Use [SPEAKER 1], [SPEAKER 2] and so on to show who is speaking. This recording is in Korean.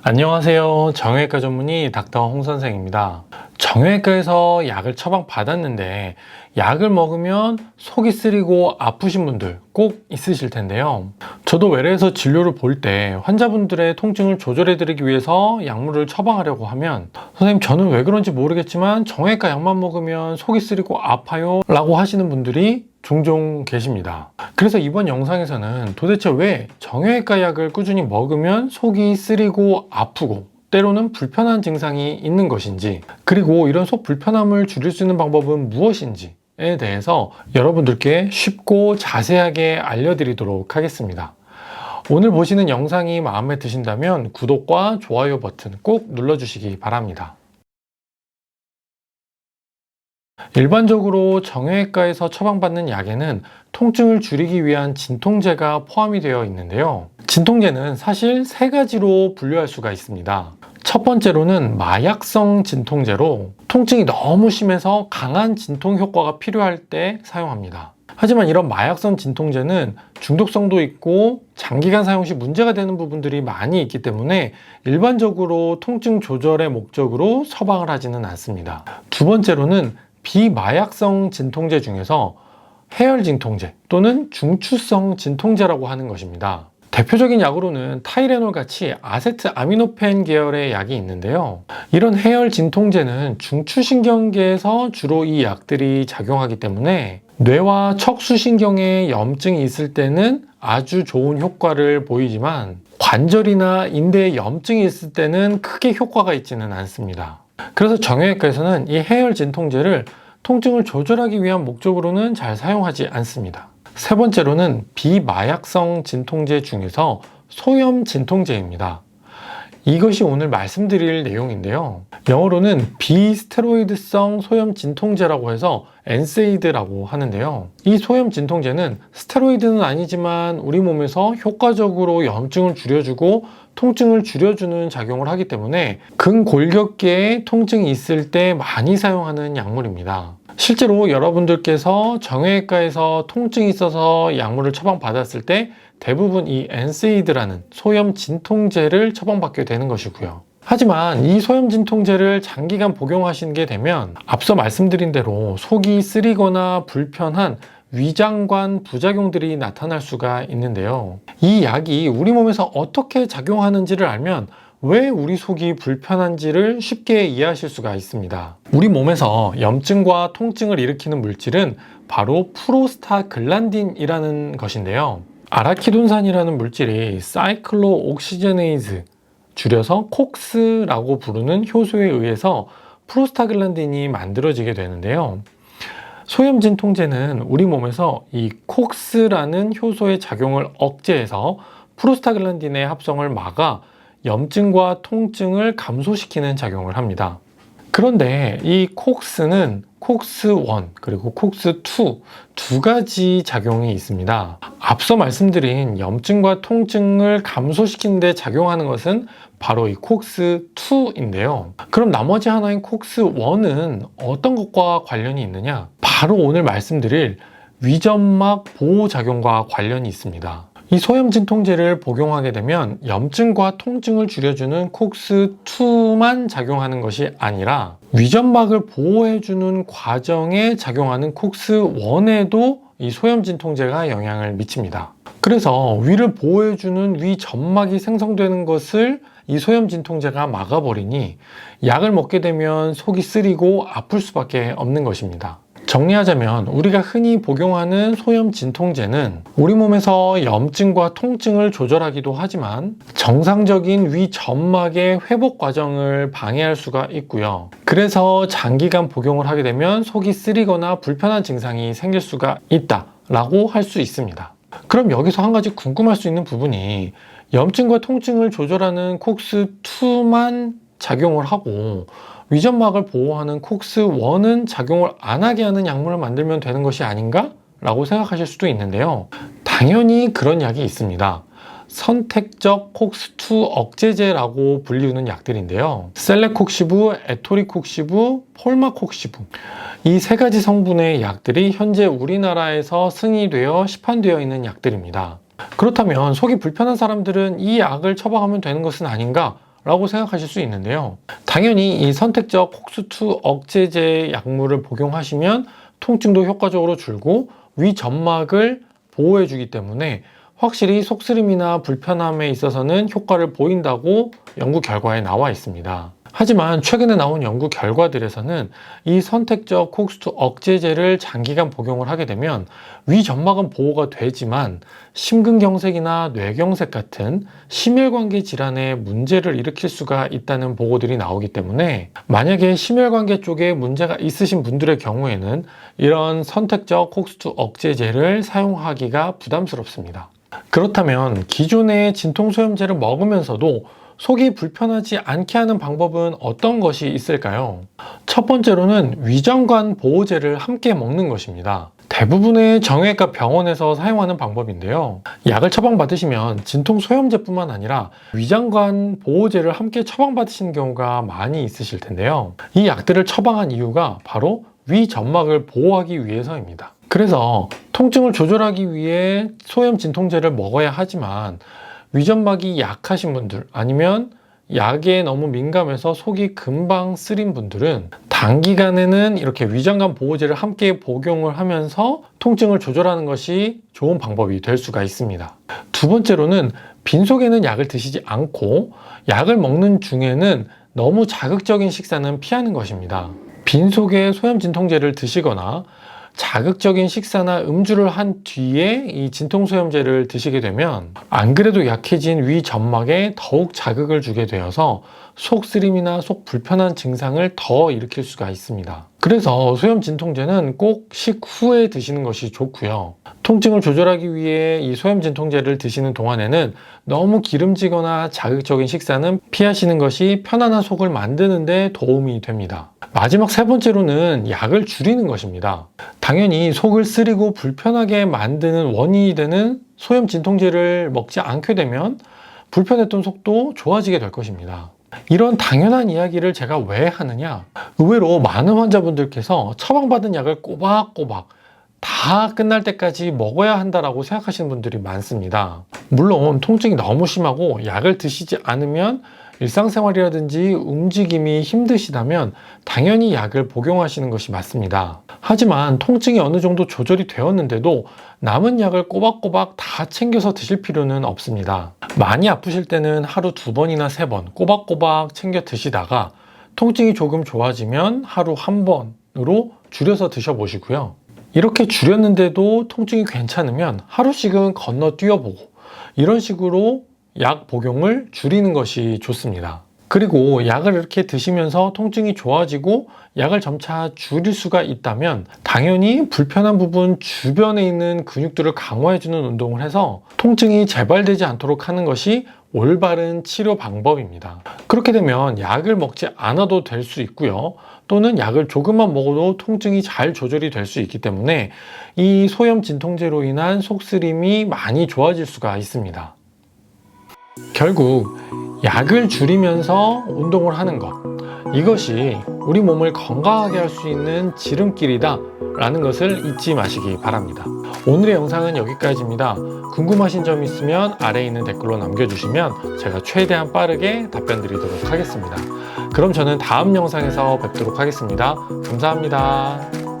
[SPEAKER 1] 안녕하세요. 정형외과 전문의 닥터 홍 선생입니다. 정형외과에서 약을 처방받았는데 약을 먹으면 속이 쓰리고 아프신 분들 꼭 있으실 텐데요. 저도 외래에서 진료를 볼 때 환자분들의 통증을 조절해드리기 위해서 약물을 처방하려고 하면 선생님 저는 왜 그런지 모르겠지만 정형외과 약만 먹으면 속이 쓰리고 아파요 라고 하시는 분들이 종종 계십니다. 그래서 이번 영상에서는 도대체 왜 정형외과 약을 꾸준히 먹으면 속이 쓰리고 아프고 때로는 불편한 증상이 있는 것인지, 그리고 이런 속 불편함을 줄일 수 있는 방법은 무엇인지에 대해서 여러분들께 쉽고 자세하게 알려드리도록 하겠습니다. 오늘 보시는 영상이 마음에 드신다면 구독과 좋아요 버튼 꼭 눌러주시기 바랍니다. 일반적으로 정형외과에서 처방받는 약에는 통증을 줄이기 위한 진통제가 포함이 되어 있는데요. 진통제는 사실 세 가지로 분류할 수가 있습니다. 첫 번째로는 마약성 진통제로 통증이 너무 심해서 강한 진통 효과가 필요할 때 사용합니다. 하지만 이런 마약성 진통제는 중독성도 있고 장기간 사용 시 문제가 되는 부분들이 많이 있기 때문에 일반적으로 통증 조절의 목적으로 처방을 하지는 않습니다. 두 번째로는 비마약성 진통제 중에서 해열 진통제 또는 중추성 진통제라고 하는 것입니다. 대표적인 약으로는 타이레놀 같이 아세트아미노펜 계열의 약이 있는데요. 이런 해열 진통제는 중추신경계에서 주로 이 약들이 작용하기 때문에 뇌와 척수신경에 염증이 있을 때는 아주 좋은 효과를 보이지만 관절이나 인대에 염증이 있을 때는 크게 효과가 있지는 않습니다. 그래서 정형외과에서는 이 해열 진통제를 통증을 조절하기 위한 목적으로는 잘 사용하지 않습니다. 세 번째로는 비마약성 진통제 중에서 소염 진통제입니다. 이것이 오늘 말씀드릴 내용인데요. 영어로는 비스테로이드성 소염 진통제라고 해서 NSAID라고 하는데요. 이 소염 진통제는 스테로이드는 아니지만 우리 몸에서 효과적으로 염증을 줄여주고 통증을 줄여주는 작용을 하기 때문에 근골격계에 통증이 있을 때 많이 사용하는 약물입니다. 실제로 여러분들께서 정형외과에서 통증이 있어서 약물을 처방받았을 때 대부분 이 NSAID라는 소염 진통제를 처방받게 되는 것이고요. 하지만 이 소염 진통제를 장기간 복용하시게 되면 앞서 말씀드린 대로 속이 쓰리거나 불편한 위장관 부작용들이 나타날 수가 있는데요. 이 약이 우리 몸에서 어떻게 작용하는지를 알면 왜 우리 속이 불편한지를 쉽게 이해하실 수가 있습니다. 우리 몸에서 염증과 통증을 일으키는 물질은 바로 프로스타글란딘이라는 것인데요. 아라키돈산이라는 물질이 사이클로옥시제네이즈, 줄여서 콕스라고 부르는 효소에 의해서 프로스타글란딘이 만들어지게 되는데요. 소염 진통제는 우리 몸에서 이 콕스라는 효소의 작용을 억제해서 프로스타글란딘의 합성을 막아 염증과 통증을 감소시키는 작용을 합니다. 그런데 이 콕스는 콕스1 그리고 콕스2 두 가지 작용이 있습니다. 앞서 말씀드린 염증과 통증을 감소시키는 데 작용하는 것은 바로 이 콕스2인데요. 그럼 나머지 하나인 콕스1은 어떤 것과 관련이 있느냐? 바로 오늘 말씀드릴 위점막 보호작용과 관련이 있습니다. 이 소염 진통제를 복용하게 되면 염증과 통증을 줄여주는 콕스2만 작용하는 것이 아니라 위점막을 보호해주는 과정에 작용하는 콕스1에도 이 소염 진통제가 영향을 미칩니다. 그래서 위를 보호해주는 위점막이 생성되는 것을 이 소염 진통제가 막아버리니 약을 먹게 되면 속이 쓰리고 아플 수밖에 없는 것입니다. 정리하자면 우리가 흔히 복용하는 소염 진통제는 우리 몸에서 염증과 통증을 조절하기도 하지만 정상적인 위점막의 회복 과정을 방해할 수가 있고요. 그래서 장기간 복용을 하게 되면 속이 쓰리거나 불편한 증상이 생길 수가 있다라고 할 수 있습니다. 그럼 여기서 한 가지 궁금할 수 있는 부분이 염증과 통증을 조절하는 콕스2만 작용을 하고 위점막을 보호하는 콕스1은 작용을 안 하게 하는 약물을 만들면 되는 것이 아닌가? 라고 생각하실 수도 있는데요. 당연히 그런 약이 있습니다. 선택적 콕스2 억제제라고 불리우는 약들인데요. 셀레콕시브, 에토리콕시브, 폴마콕시브 이 세 가지 성분의 약들이 현재 우리나라에서 승인되어 시판되어 있는 약들입니다. 그렇다면 속이 불편한 사람들은 이 약을 처방하면 되는 것은 아닌가? 라고 생각하실 수 있는데요. 당연히 이 선택적 콕스2 억제제 약물을 복용하시면 통증도 효과적으로 줄고 위 점막을 보호해 주기 때문에 확실히 속쓰림이나 불편함에 있어서는 효과를 보인다고 연구 결과에 나와 있습니다. 하지만 최근에 나온 연구 결과들에서는 이 선택적 콕스2 억제제를 장기간 복용을 하게 되면 위 점막은 보호가 되지만 심근경색이나 뇌경색 같은 심혈관계 질환에 문제를 일으킬 수가 있다는 보고들이 나오기 때문에 만약에 심혈관계 쪽에 문제가 있으신 분들의 경우에는 이런 선택적 콕스2 억제제를 사용하기가 부담스럽습니다. 그렇다면 기존의 진통소염제를 먹으면서도 속이 불편하지 않게 하는 방법은 어떤 것이 있을까요? 첫 번째로는 위장관 보호제를 함께 먹는 것입니다. 대부분의 정형외과 병원에서 사용하는 방법인데요. 약을 처방받으시면 진통소염제뿐만 아니라 위장관 보호제를 함께 처방받으시는 경우가 많이 있으실 텐데요. 이 약들을 처방한 이유가 바로 위 점막을 보호하기 위해서입니다. 그래서 통증을 조절하기 위해 소염 진통제를 먹어야 하지만 위점막이 약하신 분들 아니면 약에 너무 민감해서 속이 금방 쓰린 분들은 단기간에는 이렇게 위장관 보호제를 함께 복용을 하면서 통증을 조절하는 것이 좋은 방법이 될 수가 있습니다. 두 번째로는 빈속에는 약을 드시지 않고 약을 먹는 중에는 너무 자극적인 식사는 피하는 것입니다. 빈속에 소염 진통제를 드시거나 자극적인 식사나 음주를 한 뒤에 이 진통소염제를 드시게 되면 안 그래도 약해진 위 점막에 더욱 자극을 주게 되어서 속쓰림이나 속 불편한 증상을 더 일으킬 수가 있습니다. 그래서 소염 진통제는 꼭 식후에 드시는 것이 좋고요. 통증을 조절하기 위해 이 소염 진통제를 드시는 동안에는 너무 기름지거나 자극적인 식사는 피하시는 것이 편안한 속을 만드는 데 도움이 됩니다. 마지막 세 번째로는 약을 줄이는 것입니다. 당연히 속을 쓰리고 불편하게 만드는 원인이 되는 소염 진통제를 먹지 않게 되면 불편했던 속도 좋아지게 될 것입니다. 이런 당연한 이야기를 제가 왜 하느냐? 의외로 많은 환자분들께서 처방받은 약을 꼬박꼬박 다 끝날 때까지 먹어야 한다라고 생각하시는 분들이 많습니다. 물론 통증이 너무 심하고 약을 드시지 않으면 일상생활이라든지 움직임이 힘드시다면 당연히 약을 복용하시는 것이 맞습니다. 하지만 통증이 어느 정도 조절이 되었는데도 남은 약을 꼬박꼬박 다 챙겨서 드실 필요는 없습니다. 많이 아프실 때는 하루 2번이나 3번 꼬박꼬박 챙겨 드시다가 통증이 조금 좋아지면 하루 1번으로 줄여서 드셔보시고요. 이렇게 줄였는데도 통증이 괜찮으면 하루씩은 건너뛰어보고 이런 식으로 약 복용을 줄이는 것이 좋습니다. 그리고 약을 이렇게 드시면서 통증이 좋아지고 약을 점차 줄일 수가 있다면 당연히 불편한 부분 주변에 있는 근육들을 강화해주는 운동을 해서 통증이 재발되지 않도록 하는 것이 올바른 치료 방법입니다. 그렇게 되면 약을 먹지 않아도 될 수 있고요. 또는 약을 조금만 먹어도 통증이 잘 조절이 될 수 있기 때문에 이 소염 진통제로 인한 속쓰림이 많이 좋아질 수가 있습니다. 결국 약을 줄이면서 운동을 하는 것, 이것이 우리 몸을 건강하게 할 수 있는 지름길이다 라는 것을 잊지 마시기 바랍니다. 오늘의 영상은 여기까지입니다. 궁금하신 점 있으면 아래에 있는 댓글로 남겨주시면 제가 최대한 빠르게 답변 드리도록 하겠습니다. 그럼 저는 다음 영상에서 뵙도록 하겠습니다. 감사합니다.